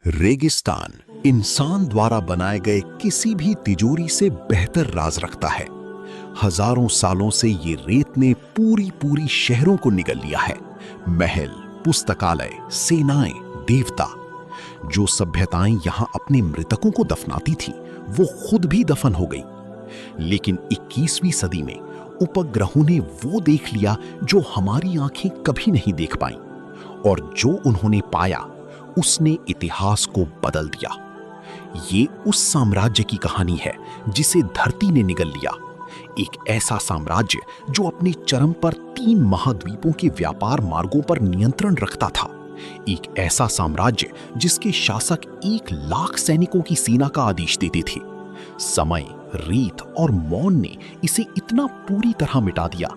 रेगिस्तान इंसान द्वारा बनाए गए किसी भी तिजोरी से बेहतर राज रखता है। हजारों सालों से ये रेत ने पूरी शहरों को निगल लिया है। महल, पुस्तकालय, सेनाएं, देवता। जो सभ्यताएं यहां अपने मृतकों को दफनाती थी वो खुद भी दफन हो गई। लेकिन 21वीं सदी में उपग्रहों ने वो देख लिया जो हमारी आंखें कभी नहीं देख पाईं, और जो उन्होंने पाया उसने इतिहास को बदल दिया। ये उस साम्राज्य की कहानी है जिसे धरती ने निगल लिया। एक ऐसा साम्राज्य जो अपने चरम पर 3 महाद्वीपों के व्यापार मार्गों पर नियंत्रण रखता था। एक ऐसा साम्राज्य जिसके शासक 1 लाख सैनिकों की सेना का आदेश देते थे। समय, रीत और मौन ने इसे इतना पूरी तरह मिटा दिया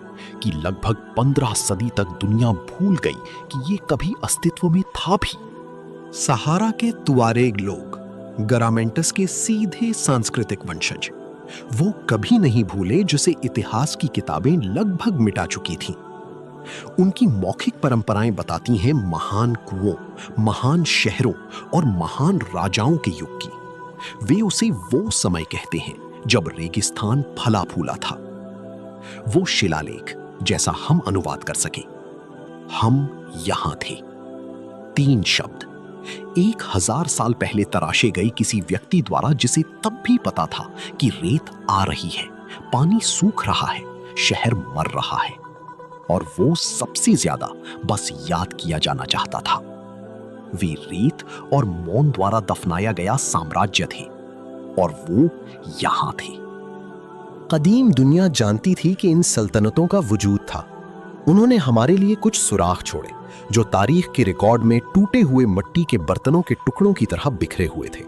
कि लगभग 15 सदी तक दुनिया भूल गई कि ये कभी अस्तित्व में था भी। सहारा के तुआरेग लोग, गरामेंटस के सीधे सांस्कृतिक वंशज, वो कभी नहीं भूले जिसे इतिहास की किताबें लगभग मिटा चुकी थीं। उनकी मौखिक परंपराएं बताती हैं महान कुओं, महान शहरों और महान राजाओं के युग की। वे उसे वो समय कहते हैं जब रेगिस्तान फला फूला था। वो शिलालेख जैसा हम अनुवाद कर सके। हम यहां थे। 3 शब्द 1000 साल पहले तराशे गए किसी व्यक्ति द्वारा, जिसे तब भी पता था कि रेत आ रही है, पानी सूख रहा है, शहर मर रहा है, और वो सबसे ज्यादा बस याद किया जाना चाहता था। वे रेत और मौन द्वारा दफनाया गया साम्राज्य थे, और वो यहां थे। कदीम दुनिया जानती थी कि इन सल्तनतों का वजूद था। उन्होंने हमारे लिए कुछ सुराख छोड़े जो तारीख के रिकॉर्ड में टूटे हुए मिट्टी के बर्तनों के टुकड़ों की तरह बिखरे हुए थे।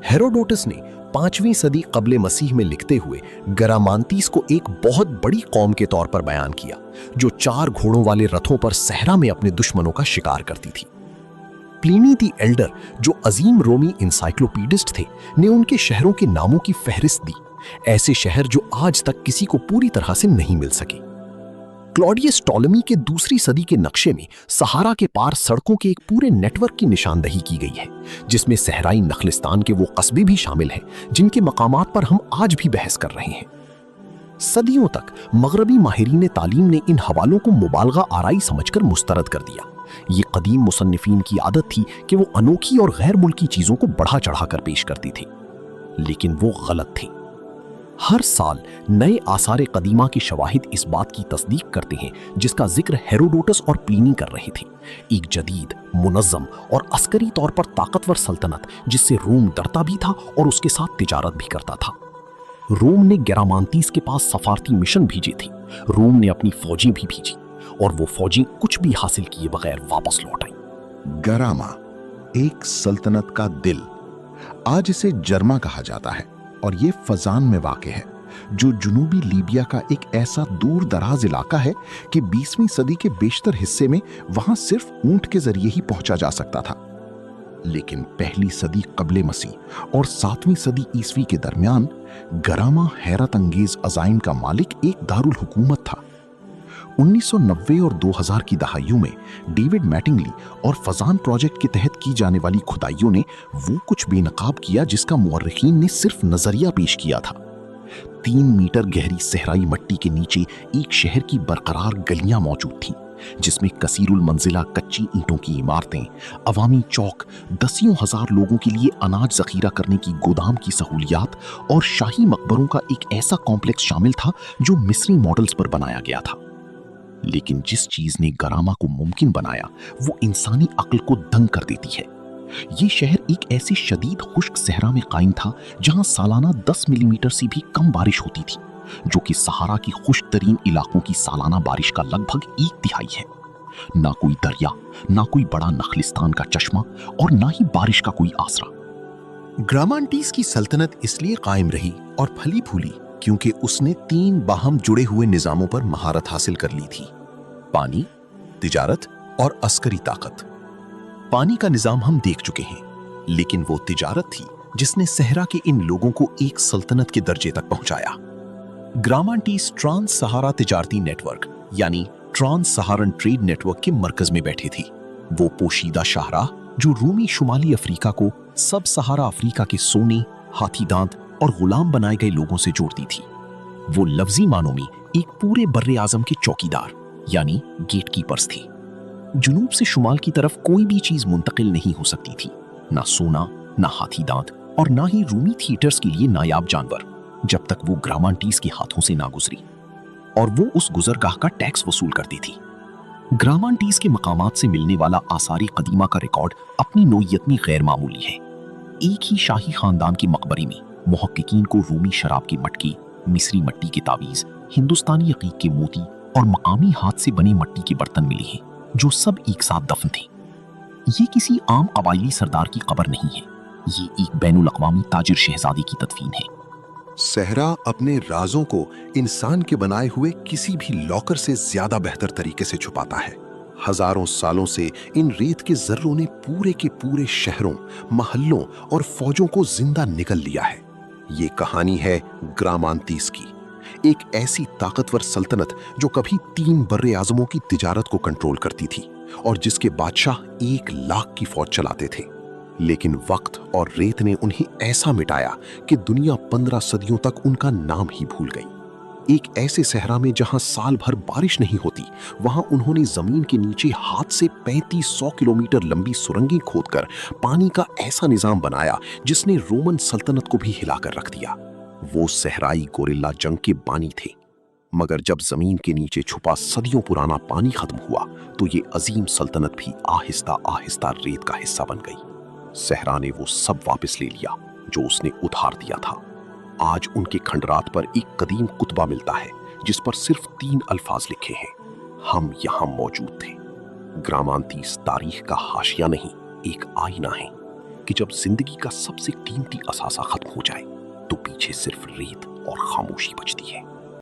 हेरोडोटस ने 5वीं सदी कब्ले मसीह में लिखते हुए गरामांतीस को एक बहुत बड़ी कौम के तौर पर बयान किया, जो 4 घोड़ों वाले रथों पर सहरा में अपने दुश्मनों का शिकार करती थी। प्लिनी दी एल्डर, जो अजीम रोमी इंसाइक्लोपीडिस्ट थे, ने उनके शहरों के नामों की फहरिस्त दी, ऐसे शहर जो आज तक किसी को पूरी तरह से नहीं मिल सके। क्लॉडियस टॉलेमी के 2री सदी के नक्शे में सहारा के पार सड़कों के एक पूरे नेटवर्क की निशानदही की गई है, जिसमें सहराई नखलिस्तान के वो कस्बे भी शामिल हैं जिनके मकामात पर हम आज भी बहस कर रहे हैं। सदियों तक मगरबी माहिरीन तालीम ने इन हवालों को मुबालगा आराई समझकर मुस्तरद कर दिया। ये कदीम मुसन्निफीन की आदत थी कि वो अनोखी और गैर मुल्की चीजों को बढ़ा चढ़ाकर पेश करती थी, लेकिन वो गलत थे। हर साल नए आसारे कदीमा के शवाहिद इस बात की तस्दीक करते हैं जिसका जिक्र हेरोडोटस और प्लिनी कर रहे थे। एक जदीद, मुनज़्ज़म और अस्करी तौर पर ताकतवर सल्तनत जिससे रोम डरता भी था और उसके साथ तिजारत भी करता था। रोम ने गरामांतीस के पास सफारती मिशन भेजे थे। रोम ने अपनी फौजें भी भेजी, और वो फौजें कुछ भी हासिल किए बगैर वापस लौट आई। गरामा एक सल्तनत का दिल, आज इसे जर्मा कहा जाता है, और ये फजान में वाक़ है, जो जुनूबी लीबिया का एक ऐसा दूर दराज इलाका है कि 20वीं सदी के बेशतर हिस्से में वहां सिर्फ ऊंट के जरिए ही पहुंचा जा सकता था। लेकिन 1ली सदी कब्ले मसीह और 7वीं सदी ईसवी के दरमियान गरामा हैरत अंगेज अजाइम का मालिक एक दारुल हुकूमत था। 1990 और 2000 की दहाइयों में डेविड मैटिंगली और फजान प्रोजेक्ट के तहत की जाने वाली खुदाइयों ने वो कुछ बेनकाब किया जिसका मुअर्रिखीन ने सिर्फ नजरिया पेश किया था। 3 मीटर गहरी सहराई मिट्टी के नीचे एक शहर की बरकरार गलियां मौजूद थीं, जिसमें कसीरुल मंजिला कच्ची ईंटों की इमारतें, अवामी चौक, दसियों हजार लोगों के लिए अनाज जखीरा करने की गोदाम की सहूलियात और शाही मकबरों का एक ऐसा कॉम्प्लेक्स शामिल था जो मिस्री मॉडल्स पर बनाया गया था। लेकिन जिस चीज ने गरामा को मुमकिन बनाया वो इंसानी अक्ल को दंग कर देती है। ये शहर एक ऐसी शदीद खुश्क सहरा में कायम था जहां सालाना 10 मिलीमीटर से भी कम बारिश होती थी, जो कि सहारा की खुश्क तरीन इलाकों की सालाना बारिश का लगभग 1/3 है। ना कोई दरिया, ना कोई बड़ा नखलिस्तान का चश्मा, और ना ही बारिश का कोई आसरा। ग्रामांटीस की सल्तनत इसलिए कायम रही और फली फूली क्योंकि उसने 3 बाहम जुड़े हुए निजामों पर महारत हासिल कर ली थी: पानी, तिजारत और अस्करी ताकत। पानी का निजाम हम देख चुके हैं, लेकिन वो तिजारत थी जिसने सहरा के इन लोगों को एक सल्तनत के दर्जे तक पहुंचाया। ग्रामांटीस ट्रांस सहारा तिजारती नेटवर्क यानी ट्रांस सहारन ट्रेड नेटवर्क के मरकज में बैठे थी। वो पोशीदा शाहराह, जो रूमी शुमाली अफ्रीका को सब सहारा अफ्रीका के सोने, हाथी दांत और गुलाम बनाए गए लोगों से जोड़ती थी। वो लफ्जी मानों में एक पूरे बर्रे आजम के चौकीदार यानी गेटकीपर्स थी। जुनूब से शुमाल की तरफ कोई भी चीज मुंतकिल नहीं हो सकती थी, ना सोना, ना हाथी दांत और ना ही रूमी थिएटर्स के लिए नायाब जानवर, जब तक वो ग्रामांटीज के हाथों से ना गुजरी और वो उस गुजरगाह का टैक्स वसूल करती थी। ग्रामांटीज के मकामात से मिलने वाला आसारी कदीमा का रिकॉर्ड अपनी नोयत में गैर मामूली है। एक ही शाही खानदान के मकबरे में मुहक्किकीन को रूमी शराब की मटकी, मिस्री मट्टी के तावीज, हिंदुस्तानी अकीक के मोती और मकामी हाथ से बने मट्टी के बर्तन मिले हैं, जो सब एक साथ दफन थे। ये किसी आम कबायली सरदार की कब्र नहीं है, ये एक बैनुल अक़वामी ताजिर शहजादी की तदफीन है। सहरा अपने राजों को इंसान के बनाए हुए किसी भी लॉकर से ज्यादा बेहतर तरीके से छुपाता है। हजारों सालों से इन रेत के जर्रों ने पूरे के पूरे शहरों, महल्लों और फौजों को जिंदा निगल लिया है। ये कहानी है ग्रामांतीस की, एक ऐसी ताकतवर सल्तनत जो कभी 3 बर्रे आजमों की तिजारत को कंट्रोल करती थी और जिसके बादशाह 1 लाख की फौज चलाते थे। लेकिन वक्त और रेत ने उन्हें ऐसा मिटाया कि दुनिया 15 सदियों तक उनका नाम ही भूल गई। एक ऐसे सहरा में जहां साल भर बारिश नहीं होती, वहां उन्होंने जमीन के नीचे हाथ से 3500 किलोमीटर लंबी सुरंगें खोदकर पानी का ऐसा निजाम बनाया जिसने रोमन सल्तनत को भी हिलाकर रख दिया। वो सहराई गोरिल्ला जंग के बानी थे, मगर जब जमीन के नीचे छुपा सदियों पुराना पानी खत्म हुआ तो ये अजीम सल्तनत भी आहिस्ता आहिस्ता रेत का हिस्सा बन गई। सहरा ने वो सब वापस ले लिया जो उसने उधार दिया था। आज उनके खंडरात पर एक कदीम कुतबा मिलता है जिस पर सिर्फ 3 अल्फाज लिखे हैं, हम यहां मौजूद थे। ग्रामांतीस तारीख का हाशिया नहीं, एक आईना है कि जब जिंदगी का सबसे कीमती असासा खत्म हो जाए तो पीछे सिर्फ रेत और खामोशी बचती है।